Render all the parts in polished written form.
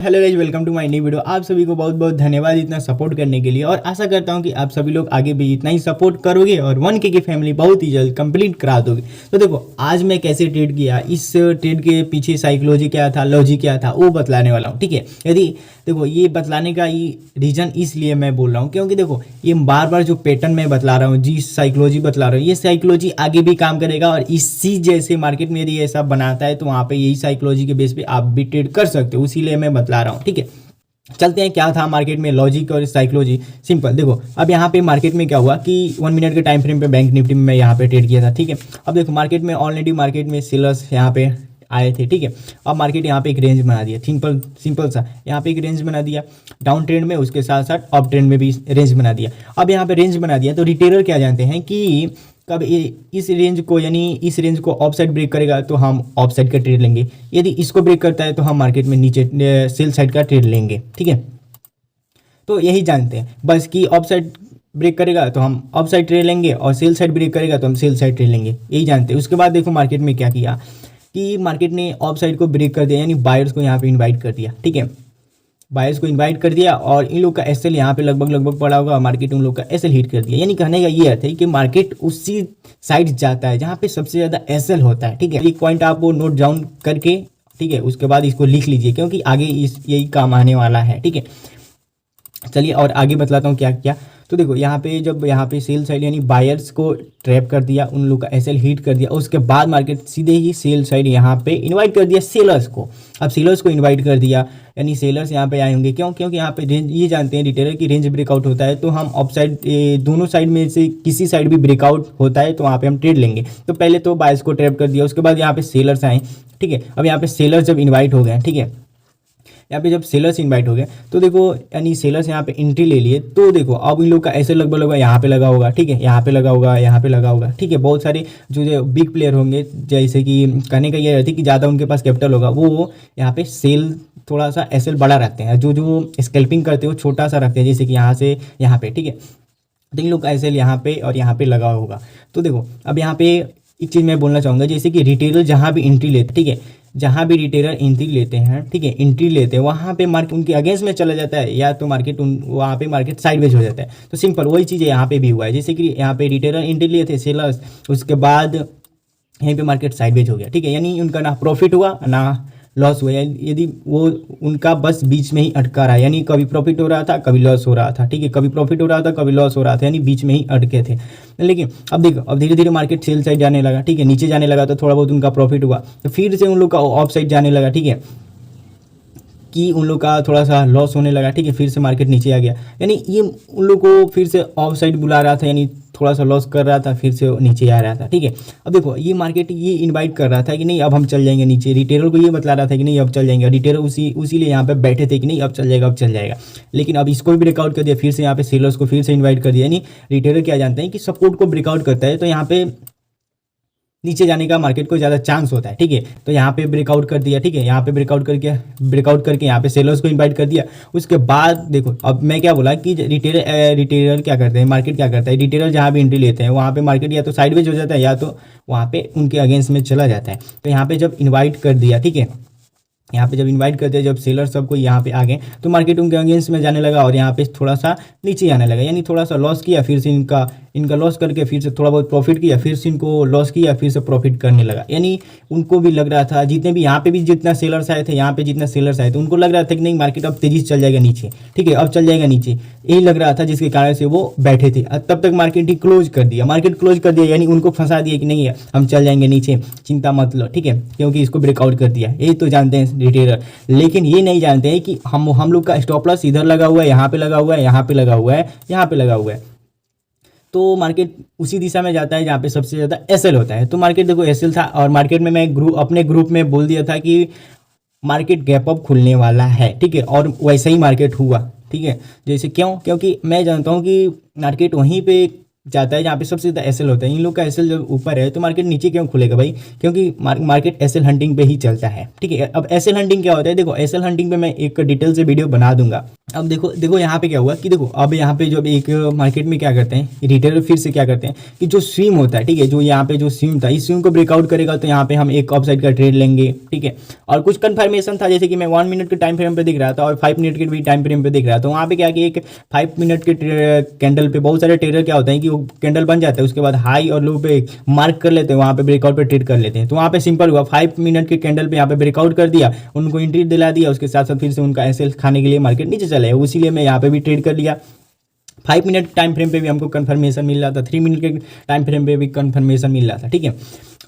Hello guys, welcome to my new video. आप सभी को बहुत बहुत धन्यवाद इतना सपोर्ट करने के लिए, और आशा करता हूं कि आप सभी लोग आगे भी इतना ही सपोर्ट करोगे और 1K की फैमिली बहुत ही जल्द कंप्लीट करा दोगे। तो देखो, आज मैं कैसे ट्रेड किया, इस ट्रेड के पीछे साइकोलॉजी क्या था, लॉजिक क्या था, वो बतलाने वाला हूँ। ठीक है, यदि देखो ये बतलाने का ये रीज़न इसलिए मैं बोल रहा हूँ क्योंकि देखो ये बार बार जो पैटर्न मैं बतला रहा हूँ, जिस साइकोलॉजी बतला रहा हूँ, ये साइकोलॉजी आगे भी काम करेगा। और इसी जैसे मार्केट में यदि ऐसा बनाता है तो वहाँ पे यही साइकोलॉजी के बेस पे आप भी ट्रेड कर सकते हो, इसीलिए मैं बतला रहा हूँ। ठीक है, चलते हैं क्या था मार्केट में लॉजिक और साइकोलॉजी। सिंपल देखो, अब यहाँ पे मार्केट में क्या हुआ कि 1 मिनट के टाइम फ्रेम पे बैंक निफ्टी में मैं यहाँ पे ट्रेड किया था। ठीक है, अब देखो मार्केट में ऑलरेडी मार्केट में सेलर्स यहाँ पे आए थे। ठीक है, अब मार्केट यहाँ पे एक रेंज बना दिया, सिंपल सा यहाँ पे एक रेंज बना दिया डाउन ट्रेंड में, उसके साथ साथ अप ट्रेंड में भी रेंज बना दिया। अब यहाँ पे रेंज बना दिया तो रिटेलर क्या जानते हैं कि कब इस रेंज को, यानी इस रेंज को ऑफ साइड ब्रेक करेगा तो हम ऑफ साइड का ट्रेड लेंगे, यदि इसको ब्रेक करता है तो हम मार्केट में नीचे सेल साइड का ट्रेड लेंगे। ठीक है, तो यही जानते हैं बस कि ऑफ साइड ब्रेक करेगा तो हम ऑफ साइड ट्रेड लेंगे और सेल साइड ब्रेक करेगा तो हम सेल साइड ट्रेड लेंगे, यही जानते हैं। उसके बाद देखो मार्केट में क्या किया कि मार्केट ने ऑफ साइड को ब्रेक कर दिया, यानी बायर्स को यहाँ पे इन्वाइट कर दिया। ठीक है, बायर्स को इनवाइट कर दिया और इन लोग का एसएल यहाँ पे लगभग पड़ा होगा, मार्केट उन लोग का एसएल हिट कर दिया। यानी कहने का ये अर्थ है कि मार्केट उसी साइड जाता है जहाँ पे सबसे ज़्यादा एसएल होता है। ठीक है, एक पॉइंट आप वो नोट डाउन करके, ठीक है, उसके बाद इसको लिख लीजिए क्योंकि आगे यही काम आने वाला है। ठीक है, चलिए और आगे बतलाता हूँ क्या क्या। तो देखो यहाँ पे जब यहाँ पे सेल साइड यानी बायर्स को ट्रैप कर दिया, उन लोग का एसएल हिट कर दिया, उसके बाद मार्केट सीधे ही सेल साइड यहाँ पे इनवाइट कर दिया सेलर्स को। अब सेलर्स को इनवाइट कर दिया यानी सेलर्स यहाँ पे आए होंगे, क्यों? क्योंकि यहाँ पे रेंज, ये जानते हैं रिटेलर की रेंज ब्रेकआउट होता है तो हम ऑफ साइड दोनों साइड में से किसी साइड भी ब्रेकआउट होता है तो वहाँ पे हम ट्रेड लेंगे। तो पहले तो बायर्स को ट्रैप कर दिया, उसके बाद यहाँ पे सेलर्स आए। ठीक है, अब यहाँ पे सेलर्स जब इन्वाइट हो गए, ठीक है, यहाँ पे जब सेलर्स इनवाइट हो गए तो देखो यानी सेलर्स यहाँ पे एंट्री ले लिए, तो देखो अब इन लोग का ऐसे लगभग यहाँ पे लगा होगा। ठीक है, यहाँ पे लगा होगा, यहाँ पे लगा होगा। ठीक है, बहुत सारे जो बिग प्लेयर होंगे, जैसे कि कहने का ये रहती है कि ज़्यादा उनके पास कैपिटल होगा, वो यहाँ पे सेल थोड़ा सा एसएल बड़ा रखते हैं, जो स्कैल्पिंग करते हैं वो छोटा सा रखते हैं, जैसे कि यहाँ से यहाँ पे। ठीक है, तो इन लोग का एसएल यहाँ पे और यहाँ पे लगा होगा। तो देखो अब यहाँ पे एक चीज़ मैं बोलना चाहूँगा, जैसे कि रिटेलर जहाँ भी एंट्री लेते, ठीक है, जहाँ भी रिटेलर एंट्री लेते हैं, ठीक है, एंट्री लेते हैं वहाँ पे मार्केट उनके अगेंस्ट में चला जाता है, या तो मार्केट वहाँ पे मार्केट साइडवेज हो जाता है। तो सिंपल वही चीज़ यहाँ पे भी हुआ है, जैसे कि यहाँ पे रिटेलर एंट्री लिए थे सेलर्स, उसके बाद यहीं पे मार्केट साइडवेज हो गया। ठीक है, यानी उनका ना प्रॉफिट हुआ ना लॉस हुआ, यदि वो उनका बस बीच में ही अटका रहा, यानी कभी प्रॉफिट हो रहा था कभी लॉस हो रहा था। ठीक है, कभी प्रॉफिट हो रहा था कभी लॉस हो रहा था, यानी बीच में ही अटके थे। लेकिन अब देखो अब धीरे धीरे मार्केट सेल साइड जाने लगा। ठीक है, नीचे जाने लगा तो थोड़ा बहुत उनका प्रॉफिट हुआ, तो फिर से उन लोग का ऑफ साइड जाने लगा। ठीक है, कि उन लोग का थोड़ा सा लॉस होने लगा। ठीक है, फिर से मार्केट नीचे आ गया, यानी ये उन लोग को फिर से ऑफ साइड बुला रहा था, यानी थोड़ा सा लॉस कर रहा था, फिर से नीचे आ रहा था। ठीक है, अब देखो ये मार्केट ये इनवाइट कर रहा था कि नहीं अब हम चल जाएंगे नीचे, रिटेलर को ये बतला रहा था कि नहीं अब चल जाएंगे, रिटेलर उसीलिए यहाँ पे बैठे थे कि नहीं अब चल जाएगा अब चल जाएगा। लेकिन अब इसको भी ब्रेकआउट कर दिया, फिर से यहाँ पे सेलर्स को फिर से इन्वाइट कर दिया, यानी रिटेलर क्या जानते हैं कि सपोर्ट को ब्रेकआउट करता है तो यहाँ पे नीचे जाने का मार्केट को ज़्यादा चांस होता है। ठीक है, तो यहाँ पे ब्रेकआउट कर दिया। ठीक है, यहाँ पे ब्रेकआउट करके यहाँ पे सेलर्स को इनवाइट कर दिया। उसके बाद देखो अब मैं क्या बोला कि रिटेलर क्या करते हैं, मार्केट क्या करता है, रिटेलर जहाँ भी एंट्री लेते हैं वहाँ पे मार्केट या तो साइडवेज हो जाता है या तो वहाँ पे उनके अगेंस्ट में चला जाता है। तो यहाँ पे जब इन्वाइट कर दिया, ठीक है, यहाँ पे जब इनवाइट करते हैं, जब सेलर सबको यहाँ पे आ गए तो मार्केट उनके अगेंस्ट में जाने लगा और यहाँ पे थोड़ा सा नीचे आने लगा, यानी थोड़ा सा लॉस किया, फिर से इनका लॉस करके फिर से थोड़ा बहुत प्रॉफिट किया, फिर से इनको लॉस किया, फिर से प्रॉफिट करने लगा। यानी उनको भी लग रहा था, जितने भी यहाँ पे भी जितना सेलर्स आए थे, यहाँ पे जितना सेलर्स आए थे, उनको लग रहा था कि नहीं मार्केट अब तेजी से चल जाएगा नीचे। ठीक है, अब चल जाएगा नीचे, यही लग रहा था, जिसके कारण से वो बैठे थे। तब तक मार्केट ही क्लोज कर दिया, यानी उनको फंसा दिया कि नहीं है हम चल जाएंगे नीचे, चिंता मत लो। ठीक है, क्योंकि इसको ब्रेकआउट कर दिया, यही तो जानते हैं रिटेलर। लेकिन ये नहीं जानते हैं कि हम लोग का स्टॉप लॉस इधर लगा हुआ है, यहाँ पे लगा हुआ है, यहाँ पे लगा हुआ है, यहाँ पे लगा हुआ है, तो मार्केट उसी दिशा में जाता है जहाँ पे सबसे ज़्यादा एसएल होता है। तो मार्केट देखो एसएल था और मार्केट में मैं अपने ग्रुप में बोल दिया था कि मार्केट गैप अप खुलने वाला है। ठीक है, और वैसा ही मार्केट हुआ। ठीक है, जैसे क्योंकि मैं जानता हूँ कि मार्केट वहीं पे जाता है जहाँ पे सबसे ज़्यादा एसएल होता है। इन लोग का एसएल जब ऊपर है तो मार्केट नीचे क्यों खुलेगा भाई? क्योंकि मार्केट एसएल हंटिंग पे ही चलता है, ठीक है। अब एसएल हंटिंग क्या होता है? देखो एसएल हंटिंग पे मैं एक डिटेल से वीडियो बना दूंगा। अब देखो यहाँ पे क्या हुआ कि देखो अब यहाँ पे जब एक मार्केट में क्या करते हैं रिटेलर, फिर से क्या करते हैं कि जो स्विंग होता है, ठीक है, जो यहाँ पे जो स्विंग था, इस स्विंग को ब्रेकआउट करेगा तो यहाँ पे हम एक ऑफ साइड का ट्रेड लेंगे, ठीक है। और कुछ कंफर्मेशन था, जैसे कि मैं 1 मिनट के टाइम फ्रेम पे दिख रहा था और 5 मिनट के भी टाइम फ्रेम पे दिख रहा था। तो वहाँ पे क्या कि एक 5 मिनट के कैंडल पे बहुत सारे ट्रेडर क्या होता है कि वो कैंडल बन जाता है, उसके बाद हाई और लो पे मार्क कर लेते हैं, वहाँ पे ब्रेकआउट पे ट्रेड कर लेते हैं। तो वहाँ पे सिंपल हुआ, 5 मिनट के कैंडल पे यहाँ पे ब्रेकआउट कर दिया, उनको एंट्री दिला दिया, उसके साथ साथ फिर से उनका एसएल खाने के लिए मार्केट नीचे चला है, इसीलिए मैं यहाँ पे भी ट्रेड कर लिया। 5 मिनट टाइम फ्रेम पे भी हमको कंफर्मेशन मिल रहा था, 3 मिनट के टाइम फ्रेम पे भी कंफर्मेशन मिल रहा था, ठीक है।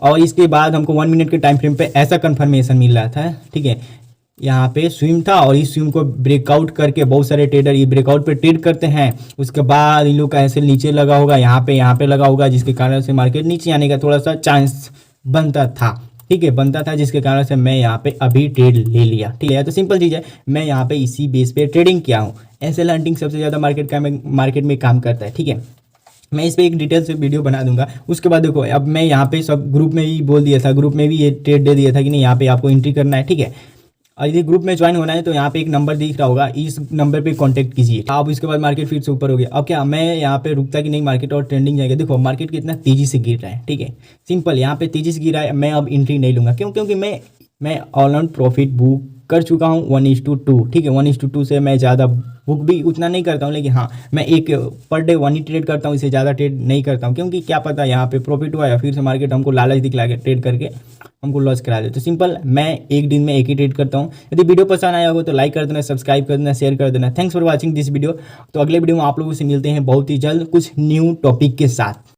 और इसके बाद हमको 1 मिनट के टाइम फ्रेम पे ऐसा कंफर्मेशन मिल रहा था, ठीक है। यहाँ पे स्विंग था और इस स्विंग को ब्रेकआउट करके बहुत सारे ट्रेडर ये ब्रेकआउट पे ट्रेड करते हैं। उसके बाद इन लोग का ऐसे नीचे लगा होगा, यहाँ पे लगा होगा, जिसके कारण से मार्केट नीचे आने का थोड़ा सा चांस बनता था, ठीक है, बनता था, जिसके कारण से मैं यहाँ पे अभी ट्रेड ले लिया, ठीक है। तो सिंपल चीज़ है, मैं यहाँ पे इसी बेस पे ट्रेडिंग किया हूँ। एसएल हंटिंग सबसे ज़्यादा मार्केट में काम करता है, ठीक है। मैं इस पर एक डिटेल से वीडियो बना दूंगा। उसके बाद देखो अब मैं यहाँ पे सब ग्रुप में भी बोल दिया था, ग्रुप में भी ये ट्रेड दे दिया था कि नहीं यहाँ पे आपको एंट्री करना है, ठीक है। और यदि ग्रुप में ज्वाइन होना है तो यहाँ पे एक नंबर दिख रहा होगा, इस नंबर पे कांटेक्ट कीजिए आप। उसके बाद मार्केट फिर से ऊपर हो गया। अब क्या मैं यहाँ पे रुकता कि नहीं मार्केट और ट्रेंडिंग जाएगा? देखो मार्केट कितना तेजी से गिर रहा है, ठीक है, सिंपल यहाँ पे तेजी से गिर रहा है, मैं अब एंट्री नहीं लूंगा। क्यों? क्योंकि मैं ऑल आउट प्रॉफिट बुक कर चुका हूँ 1:2, ठीक है। 1:2 से मैं ज़्यादा बुक भी उतना नहीं करता हूँ, लेकिन हाँ मैं एक पर डे 1 ही ट्रेड करता हूँ, इससे ज़्यादा ट्रेड नहीं करता हूँ, क्योंकि क्या पता यहाँ पे प्रॉफिट हुआ या फिर से मार्केट हमको लालच दिखला के ट्रेड करके हमको लॉस करा दे। तो सिंपल मैं एक दिन में एक ही ट्रेड करता हूँ। यदि वीडियो पसंद आया हो तो लाइक कर देना, सब्सक्राइब कर देना, शेयर कर देना। Thanks for watching this video. तो अगले वीडियो में आप लोगों से मिलते हैं बहुत ही जल्द कुछ न्यू टॉपिक के साथ।